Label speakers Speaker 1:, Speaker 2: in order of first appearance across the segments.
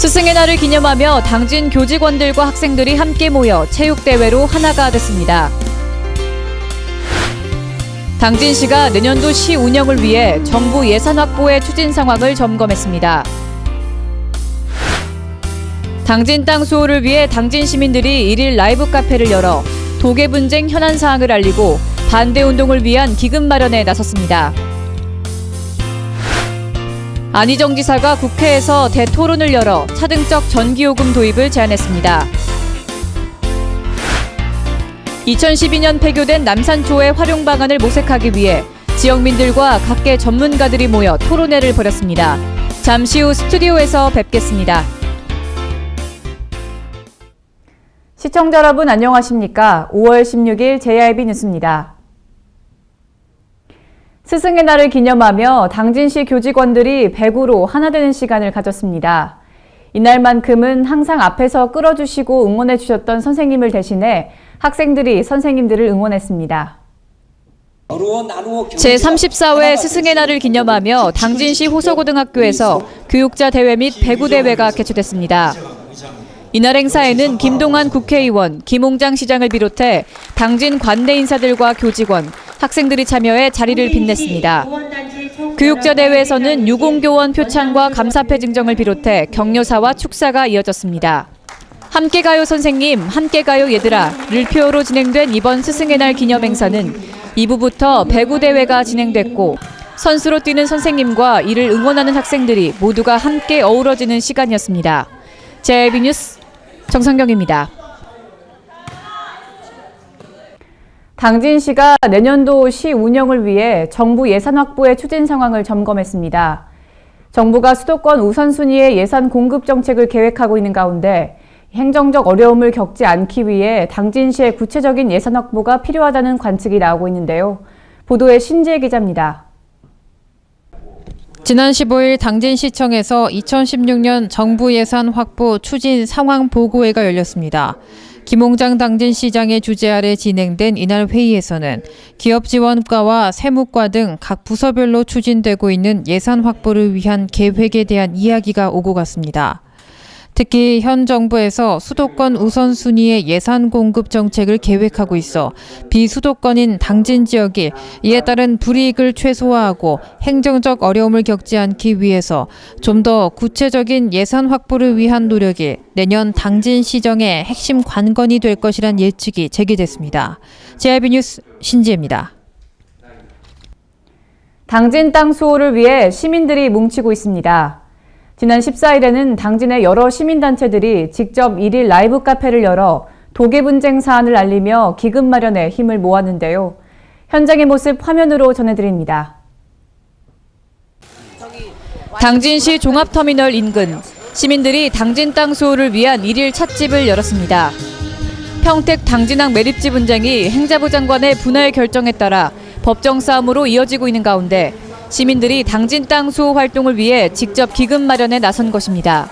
Speaker 1: 스승의 날을 기념하며 당진 교직원들과 학생들이 함께 모여 체육대회로 하나가 됐습니다. 당진시가 내년도 시 운영을 위해 정부 예산 확보의 추진 상황을 점검했습니다. 당진 땅 수호를 위해 당진 시민들이 1일 라이브 카페를 열어 도계 분쟁 현안 사항을 알리고 반대 운동을 위한 기금 마련에 나섰습니다. 안희정 지사가 국회에서 대토론을 열어 차등적 전기요금 도입을 제안했습니다. 2012년 폐교된 남산초의 활용 방안을 모색하기 위해 지역민들과 각계 전문가들이 모여 토론회를 벌였습니다. 잠시 후 스튜디오에서 뵙겠습니다.
Speaker 2: 시청자 여러분 안녕하십니까? 5월 16일 JIB 뉴스입니다. 스승의 날을 기념하며 당진시 교직원들이 배구로 하나 되는 시간을 가졌습니다. 이날만큼은 항상 앞에서 끌어주시고 응원해주셨던 선생님을 대신해 학생들이 선생님들을 응원했습니다.
Speaker 1: 제34회 스승의 날을 기념하며 당진시 호서고등학교에서 교육자 대회 및 배구 대회가 개최됐습니다. 이날 행사에는 김동완 국회의원, 김홍장 시장을 비롯해 당진 관내 인사들과 교직원, 학생들이 참여해 자리를 빛냈습니다. 교육자 대회에서는 유공교원 표창과 감사패 증정을 비롯해 격려사와 축사가 이어졌습니다. 함께 가요 선생님, 함께 가요 얘들아를 표어로 진행된 이번 스승의 날 기념 행사는 2부부터 배구 대회가 진행됐고 선수로 뛰는 선생님과 이를 응원하는 학생들이 모두가 함께 어우러지는 시간이었습니다. JIB 뉴스 정성경입니다.
Speaker 2: 당진시가 내년도 시 운영을 위해 정부 예산 확보의 추진 상황을 점검했습니다. 정부가 수도권 우선순위의 예산 공급 정책을 계획하고 있는 가운데 행정적 어려움을 겪지 않기 위해 당진시의 구체적인 예산 확보가 필요하다는 관측이 나오고 있는데요. 보도에 신지혜 기자입니다.
Speaker 3: 지난 15일 당진시청에서 2016년 정부 예산 확보 추진 상황 보고회가 열렸습니다. 김홍장 당진시장의 주재 아래 진행된 이날 회의에서는 기업지원과와 세무과 등 각 부서별로 추진되고 있는 예산 확보를 위한 계획에 대한 이야기가 오고 갔습니다. 특히 현 정부에서 수도권 우선순위의 예산 공급 정책을 계획하고 있어 비수도권인 당진 지역이 이에 따른 불이익을 최소화하고 행정적 어려움을 겪지 않기 위해서 좀 더 구체적인 예산 확보를 위한 노력이 내년 당진시정의 핵심 관건이 될 것이란 예측이 제기됐습니다. JIB 뉴스 신지혜입니다.
Speaker 2: 당진 땅 수호를 위해 시민들이 뭉치고 있습니다. 지난 14일에는 당진의 여러 시민단체들이 직접 1일 라이브 카페를 열어 도계 분쟁 사안을 알리며 기금 마련에 힘을 모았는데요. 현장의 모습 화면으로 전해드립니다.
Speaker 1: 당진시 종합터미널 인근 시민들이 당진 땅 수호를 위한 1일 찻집을 열었습니다. 평택 당진항 매립지 분쟁이 행자부 장관의 분할 결정에 따라 법정 싸움으로 이어지고 있는 가운데 시민들이 당진 땅 수호 활동을 위해 직접 기금 마련에 나선 것입니다.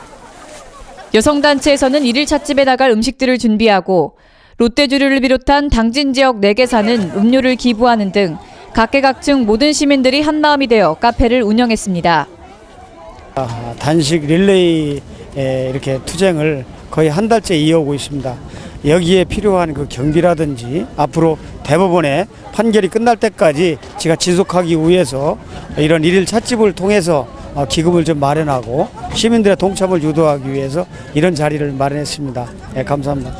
Speaker 1: 여성단체에서는 1일 찻집에 나갈 음식들을 준비하고 롯데주류를 비롯한 당진 지역 4개사는 음료를 기부하는 등 각계각층 모든 시민들이 한마음이 되어 카페를 운영했습니다.
Speaker 4: 단식 릴레이 이렇게 투쟁을 거의 한 달째 이어오고 있습니다. 여기에 필요한 그 경비라든지 앞으로 대법원의 판결이 끝날 때까지 제가 지속하기 위해서 이런 일일 찻집을 통해서 기금을 좀 마련하고 시민들의 동참을 유도하기 위해서 이런 자리를 마련했습니다. 네, 감사합니다.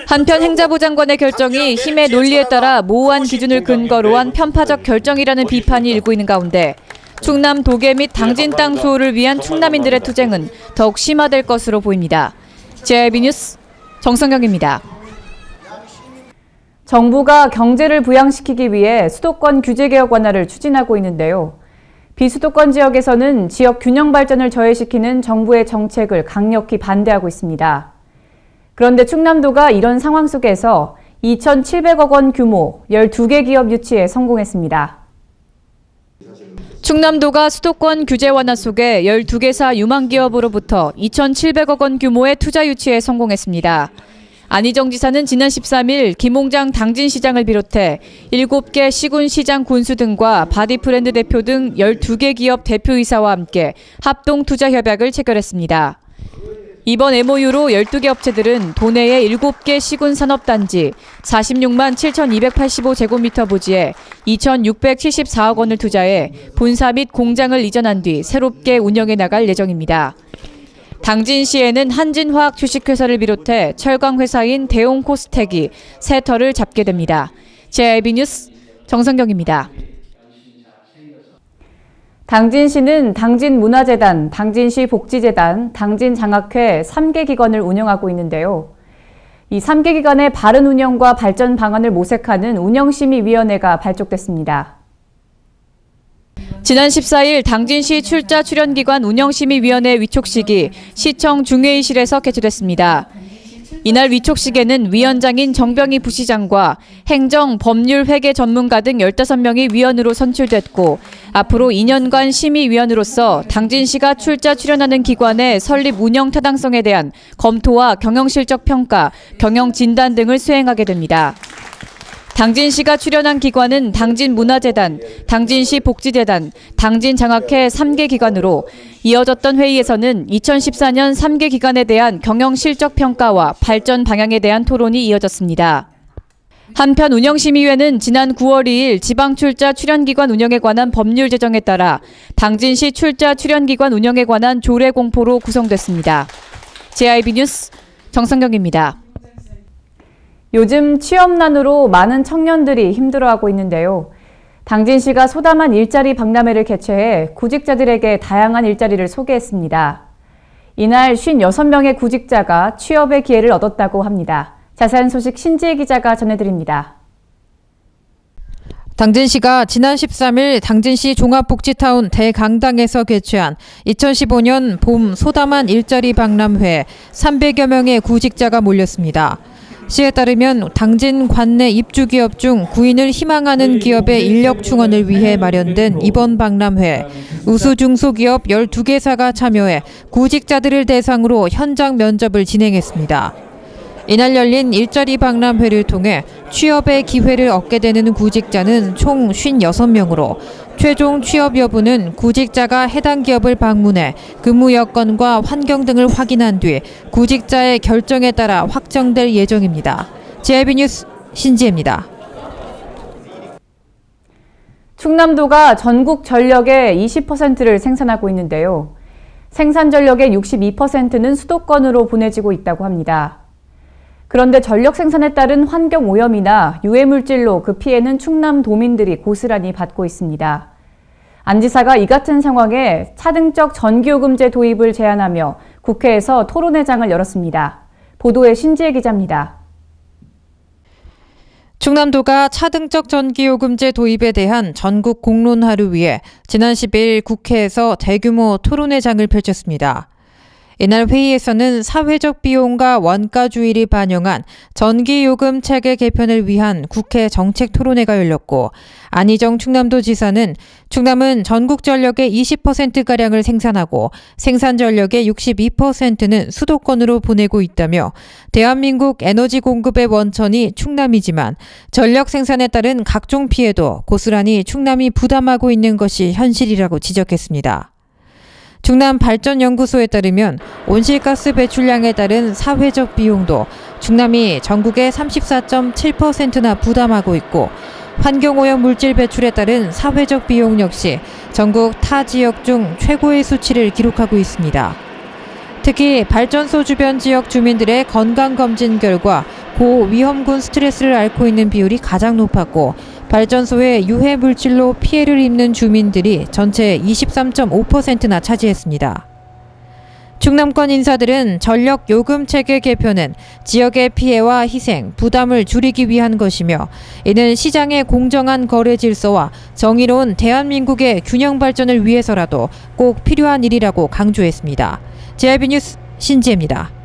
Speaker 1: 한편 행자부 장관의 결정이 힘의 논리에 따라 모호한 기준을 근거로 한 편파적 결정이라는 비판이 일고 있는 가운데 충남 도계 및 당진 땅 수호를 위한 충남인들의 투쟁은 더욱 심화될 것으로 보입니다. JIB 뉴스 정성경입니다.
Speaker 2: 정부가 경제를 부양시키기 위해 수도권 규제개혁 완화를 추진하고 있는데요. 비수도권 지역에서는 지역 균형 발전을 저해시키는 정부의 정책을 강력히 반대하고 있습니다. 그런데 충남도가 이런 상황 속에서 2,700억 원 규모 12개 기업 유치에 성공했습니다.
Speaker 1: 충남도가 수도권 규제 완화 속에 12개사 유망 기업으로부터 2,700억 원 규모의 투자 유치에 성공했습니다. 안희정 지사는 지난 13일 김홍장 당진시장을 비롯해 7개 시군시장 군수 등과 바디프렌드 대표 등 12개 기업 대표이사와 함께 합동 투자 협약을 체결했습니다. 이번 MOU로 12개 업체들은 도내의 7개 시군산업단지 46만 7,285제곱미터 부지에 2,674억 원을 투자해 본사 및 공장을 이전한 뒤 새롭게 운영해 나갈 예정입니다. 당진시에는 한진화학 주식회사를 비롯해 철강회사인 대용코스텍이 새 터를 잡게 됩니다. JIB 뉴스 정성경입니다.
Speaker 2: 당진시는 당진문화재단, 당진시 복지재단, 당진장학회 3개 기관을 운영하고 있는데요. 이 3개 기관의 바른 운영과 발전 방안을 모색하는 운영심의위원회가 발족됐습니다.
Speaker 1: 지난 14일 당진시 출자 출연기관 운영심의위원회 위촉식이 시청 중회의실에서 개최됐습니다. 이날 위촉식에는 위원장인 정병희 부시장과 행정, 법률, 회계 전문가 등 15명이 위원으로 선출됐고 앞으로 2년간 심의위원으로서 당진시가 출자 출연하는 기관의 설립 운영 타당성에 대한 검토와 경영실적 평가, 경영진단 등을 수행하게 됩니다. 당진시가 출연한 기관은 당진문화재단, 당진시 복지재단, 당진장학회 3개 기관으로 이어졌던 회의에서는 2014년 3개 기관에 대한 경영실적 평가와 발전 방향에 대한 토론이 이어졌습니다. 한편 운영심의회는 지난 9월 2일 지방출자 출연기관 운영에 관한 법률 제정에 따라 당진시 출자 출연기관 운영에 관한 조례 공포로 구성됐습니다. JIB 뉴스 정성경입니다.
Speaker 2: 요즘 취업난으로 많은 청년들이 힘들어하고 있는데요. 당진시가 소담한 일자리 박람회를 개최해 구직자들에게 다양한 일자리를 소개했습니다. 이날 56명의 구직자가 취업의 기회를 얻었다고 합니다. 자세한 소식 신지혜 기자가 전해드립니다.
Speaker 3: 당진시가 지난 13일 당진시 종합복지타운 대강당에서 개최한 2015년 봄 소담한 일자리 박람회에 300여 명의 구직자가 몰렸습니다. 시에 따르면 당진 관내 입주기업 중 구인을 희망하는 기업의 인력 충원을 위해 마련된 이번 박람회에 우수 중소기업 12개사가 참여해 구직자들을 대상으로 현장 면접을 진행했습니다. 이날 열린 일자리 박람회를 통해 취업의 기회를 얻게 되는 구직자는 총 56명으로 최종 취업 여부는 구직자가 해당 기업을 방문해 근무 여건과 환경 등을 확인한 뒤 구직자의 결정에 따라 확정될 예정입니다. JIB 뉴스 신지혜입니다.
Speaker 2: 충남도가 전국 전력의 20%를 생산하고 있는데요. 생산 전력의 62%는 수도권으로 보내지고 있다고 합니다. 그런데 전력 생산에 따른 환경 오염이나 유해물질로 그 피해는 충남도민들이 고스란히 받고 있습니다. 안 지사가 이 같은 상황에 차등적 전기요금제 도입을 제안하며 국회에서 토론회장을 열었습니다. 보도에 신지혜 기자입니다.
Speaker 3: 충남도가 차등적 전기요금제 도입에 대한 전국 공론화를 위해 지난 10일 국회에서 대규모 토론회장을 펼쳤습니다. 이날 회의에서는 사회적 비용과 원가주의를 반영한 전기요금 체계 개편을 위한 국회 정책 토론회가 열렸고 안희정 충남도지사는 충남은 전국 전력의 20%가량을 생산하고 생산 전력의 62%는 수도권으로 보내고 있다며 대한민국 에너지 공급의 원천이 충남이지만 전력 생산에 따른 각종 피해도 고스란히 충남이 부담하고 있는 것이 현실이라고 지적했습니다. 충남발전연구소에 따르면 온실가스 배출량에 따른 사회적 비용도 충남이 전국의 34.7%나 부담하고 있고 환경오염 물질 배출에 따른 사회적 비용 역시 전국 타 지역 중 최고의 수치를 기록하고 있습니다. 특히 발전소 주변 지역 주민들의 건강검진 결과 고위험군 스트레스를 앓고 있는 비율이 가장 높았고 발전소의 유해 물질로 피해를 입는 주민들이 전체 23.5%나 차지했습니다. 충남권 인사들은 전력 요금 체계 개편은 지역의 피해와 희생, 부담을 줄이기 위한 것이며 이는 시장의 공정한 거래 질서와 정의로운 대한민국의 균형 발전을 위해서라도 꼭 필요한 일이라고 강조했습니다. JIB 뉴스 신지혜입니다.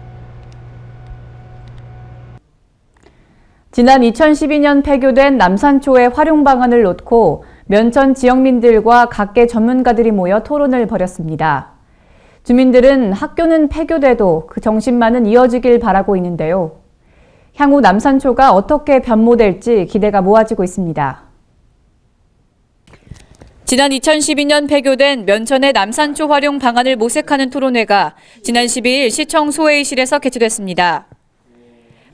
Speaker 2: 지난 2012년 폐교된 남산초의 활용 방안을 놓고 면천 지역민들과 각계 전문가들이 모여 토론을 벌였습니다. 주민들은 학교는 폐교돼도 그 정신만은 이어지길 바라고 있는데요. 향후 남산초가 어떻게 변모될지 기대가 모아지고 있습니다.
Speaker 1: 지난 2012년 폐교된 면천의 남산초 활용 방안을 모색하는 토론회가 지난 12일 시청 소회의실에서 개최됐습니다.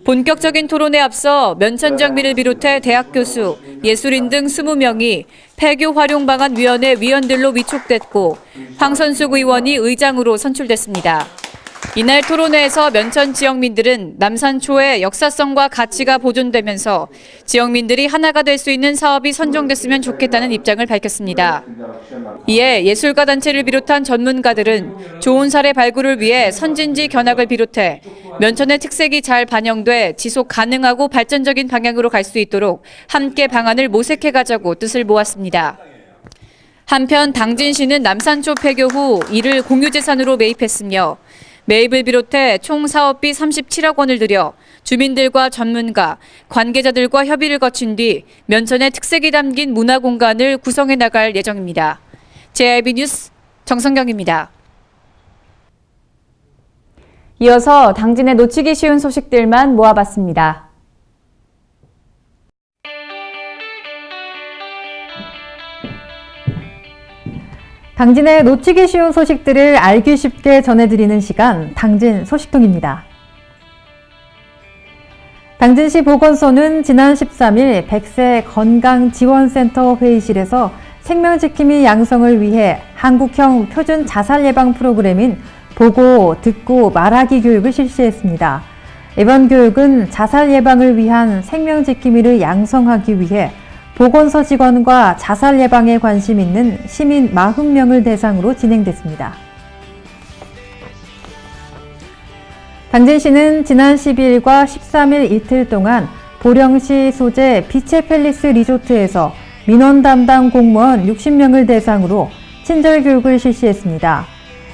Speaker 1: 본격적인 토론에 앞서 면천장비를 비롯해 대학 교수, 예술인 등 20명이 폐교 활용 방안 위원회 위원들로 위촉됐고 황선숙 의원이 의장으로 선출됐습니다. 이날 토론회에서 면천 지역민들은 남산초의 역사성과 가치가 보존되면서 지역민들이 하나가 될 수 있는 사업이 선정됐으면 좋겠다는 입장을 밝혔습니다. 이에 예술가 단체를 비롯한 전문가들은 좋은 사례 발굴을 위해 선진지 견학을 비롯해 면천의 특색이 잘 반영돼 지속 가능하고 발전적인 방향으로 갈 수 있도록 함께 방안을 모색해 가자고 뜻을 모았습니다. 한편 당진시는 남산초 폐교 후 이를 공유재산으로 매입했으며 매입을 비롯해 총 사업비 37억 원을 들여 주민들과 전문가, 관계자들과 협의를 거친 뒤 면천의 특색이 담긴 문화공간을 구성해 나갈 예정입니다. JIB 뉴스 정성경입니다.
Speaker 2: 이어서 당진의 놓치기 쉬운 소식들만 모아봤습니다. 당진의 놓치기 쉬운 소식들을 알기 쉽게 전해드리는 시간, 당진 소식통입니다. 당진시 보건소는 지난 13일 100세 건강지원센터 회의실에서 생명지킴이 양성을 위해 한국형 표준 자살 예방 프로그램인 보고, 듣고, 말하기 교육을 실시했습니다. 이번 교육은 자살 예방을 위한 생명지킴이를 양성하기 위해 보건소 직원과 자살 예방에 관심 있는 시민 40명을 대상으로 진행됐습니다. 당진시는 지난 12일과 13일 이틀 동안 보령시 소재 빛의 팰리스 리조트에서 민원 담당 공무원 60명을 대상으로 친절 교육을 실시했습니다.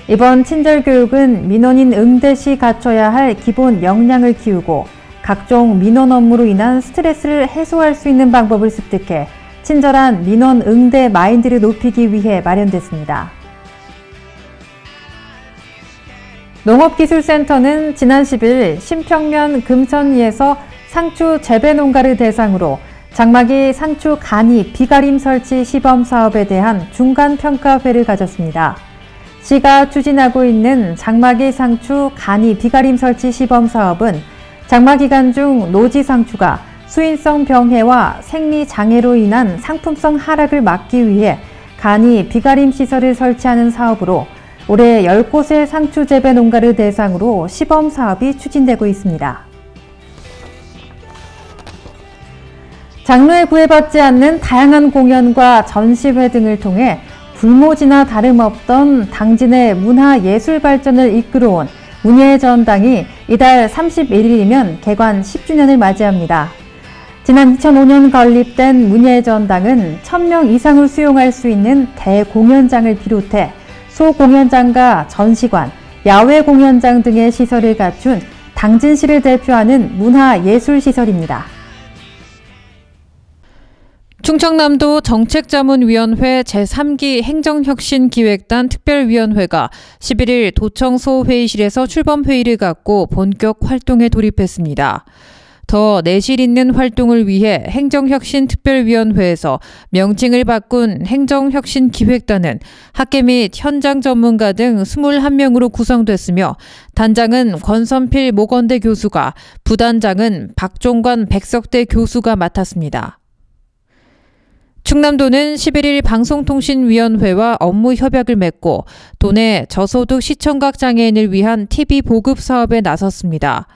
Speaker 2: 이번 친절 교육은 민원인 응대 시 갖춰야 할 기본 역량을 키우고 각종 민원 업무로 인한 스트레스를 해소할 수 있는 방법을 습득해 친절한 민원 응대 마인드를 높이기 위해 마련됐습니다. 농업기술센터는 지난 10일 신평면 금천리에서 상추 재배 농가를 대상으로 장마기 상추 간이 비가림 설치 시범 사업에 대한 중간 평가회를 가졌습니다. 시가 추진하고 있는 장마기 상추 간이 비가림 설치 시범 사업은 장마 기간 중 노지 상추가 수인성 병해와 생리 장애로 인한 상품성 하락을 막기 위해 간이 비가림 시설을 설치하는 사업으로 올해 10곳의 상추 재배 농가를 대상으로 시범 사업이 추진되고 있습니다. 장르에 구애받지 않는 다양한 공연과 전시회 등을 통해 불모지나 다름없던 당진의 문화예술 발전을 이끌어온 문예의 전당이 이달 31일이면 개관 10주년을 맞이합니다. 지난 2005년 건립된 문예의 전당은 1000명 이상을 수용할 수 있는 대공연장을 비롯해 소공연장과 전시관, 야외 공연장 등의 시설을 갖춘 당진시를 대표하는 문화예술시설입니다.
Speaker 3: 충청남도 정책자문위원회 제3기 행정혁신기획단 특별위원회가 11일 도청소 회의실에서 출범회의를 갖고 본격 활동에 돌입했습니다. 더 내실 있는 활동을 위해 행정혁신특별위원회에서 명칭을 바꾼 행정혁신기획단은 학계 및 현장 전문가 등 21명으로 구성됐으며 단장은 권선필 모건대 교수가, 부단장은 박종관 백석대 교수가 맡았습니다. 충남도는 11일 방송통신위원회와 업무 협약을 맺고 도내 저소득 시청각 장애인을 위한 TV 보급 사업에 나섰습니다.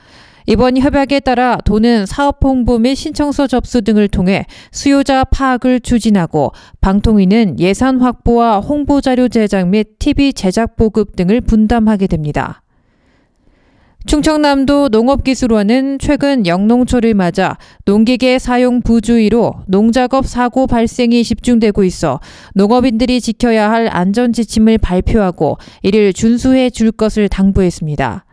Speaker 3: 이번 협약에 따라 도는 사업 홍보 및 신청서 접수 등을 통해 수요자 파악을 추진하고 방통위는 예산 확보와 홍보 자료 제작 및 TV 제작 보급 등을 분담하게 됩니다. 충청남도 농업기술원은 최근 영농철을 맞아 농기계 사용 부주의로 농작업 사고 발생이 집중되고 있어 농업인들이 지켜야 할 안전지침을 발표하고 이를 준수해 줄 것을 당부했습니다.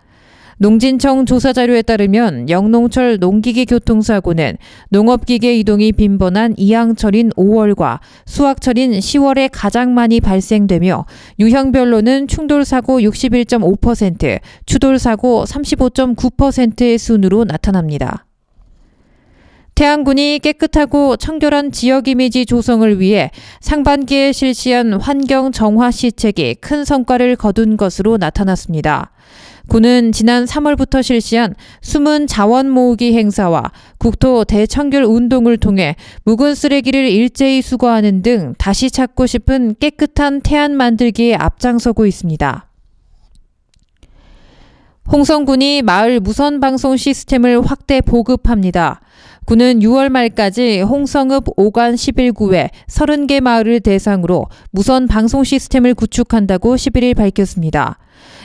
Speaker 3: 농진청 조사자료에 따르면 영농철 농기계 교통사고는 농업기계 이동이 빈번한 이항철인 5월과 수확철인 10월에 가장 많이 발생되며 유형별로는 충돌사고 61.5%, 추돌사고 35.9%의 순으로 나타납니다. 태안군이 깨끗하고 청결한 지역 이미지 조성을 위해 상반기에 실시한 환경 정화 시책이 큰 성과를 거둔 것으로 나타났습니다. 군은 지난 3월부터 실시한 숨은 자원 모으기 행사와 국토 대청결 운동을 통해 묵은 쓰레기를 일제히 수거하는 등 다시 찾고 싶은 깨끗한 태안 만들기에 앞장서고 있습니다. 홍성군이 마을 무선 방송 시스템을 확대 보급합니다. 군은 6월 말까지 홍성읍 5간 11구에 30개 마을을 대상으로 무선 방송 시스템을 구축한다고 11일 밝혔습니다.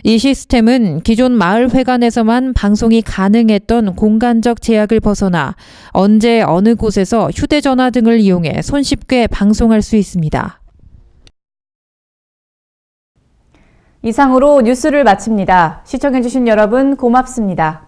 Speaker 3: 이 시스템은 기존 마을 회관에서만 방송이 가능했던 공간적 제약을 벗어나 언제 어느 곳에서 휴대전화 등을 이용해 손쉽게 방송할 수 있습니다.
Speaker 2: 이상으로 뉴스를 마칩니다. 시청해주신 여러분 고맙습니다.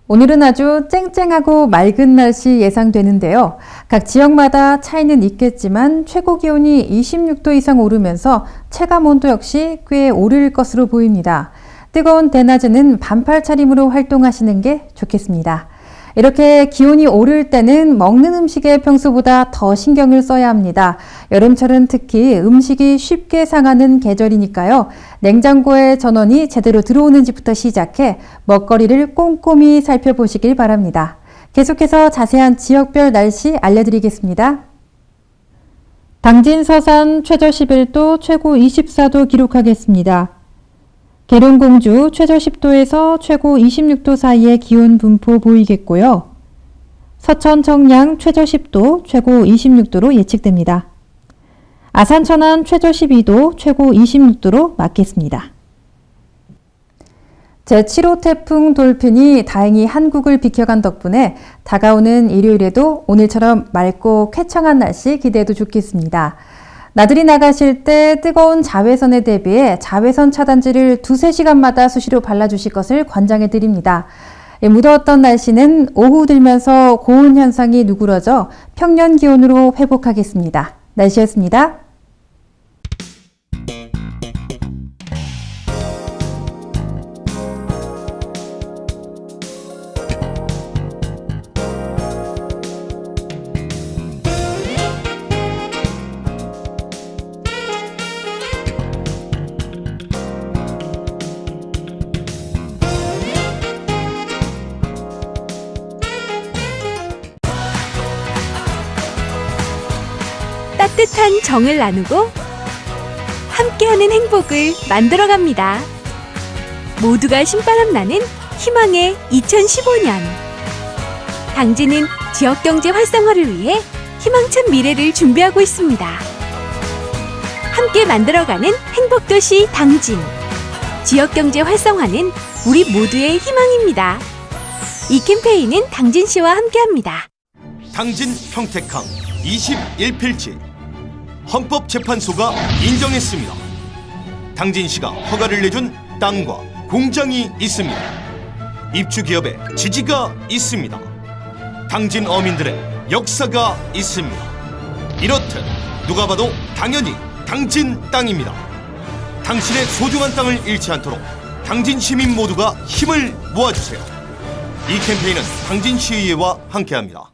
Speaker 2: 오늘은 아주 쨍쨍하고 맑은 날씨 예상되는데요. 각 지역마다 차이는 있겠지만 최고 기온이 26도 이상 오르면서 체감 온도 역시 꽤 오를 것으로 보입니다. 뜨거운 대낮에는 반팔 차림으로 활동하시는 게 좋겠습니다. 이렇게 기온이 오를 때는 먹는 음식에 평소보다 더 신경을 써야 합니다. 여름철은 특히 음식이 쉽게 상하는 계절이니까요. 냉장고에 전원이 제대로 들어오는지부터 시작해 먹거리를 꼼꼼히 살펴보시길 바랍니다. 계속해서 자세한 지역별 날씨 알려드리겠습니다. 당진 서산 최저 11도, 최고 24도 기록하겠습니다. 계룡공주 최저 10도에서 최고 26도 사이의 기온 분포 보이겠고요. 서천 청량 최저 10도, 최고 26도로 예측됩니다. 아산 천안 최저 12도, 최고 26도로 맞겠습니다. 제7호 태풍 돌핀이 다행히 한국을 비켜간 덕분에 다가오는 일요일에도 오늘처럼 맑고 쾌청한 날씨 기대해도 좋겠습니다. 나들이 나가실 때 뜨거운 자외선에 대비해 자외선 차단제를 2-3시간마다 수시로 발라주실 것을 권장해 드립니다. 무더웠던 날씨는 오후 들면서 고온 현상이 누그러져 평년 기온으로 회복하겠습니다. 날씨였습니다.
Speaker 5: 따뜻한 정을 나누고 함께하는 행복을 만들어갑니다. 모두가 신바람 나는 희망의 2015년. 당진은 지역경제 활성화를 위해 희망찬 미래를 준비하고 있습니다. 함께 만들어가는 행복도시 당진. 지역경제 활성화는 우리 모두의 희망입니다. 이 캠페인은 당진시와 함께합니다.
Speaker 6: 당진 평택항 21필지 헌법재판소가 인정했습니다. 당진시가 허가를 내준 땅과 공장이 있습니다. 입주기업의 지지가 있습니다. 당진 어민들의 역사가 있습니다. 이렇듯 누가 봐도 당연히 당진 땅입니다. 당신의 소중한 땅을 잃지 않도록 당진 시민 모두가 힘을 모아주세요. 이 캠페인은 당진시의회와 함께합니다.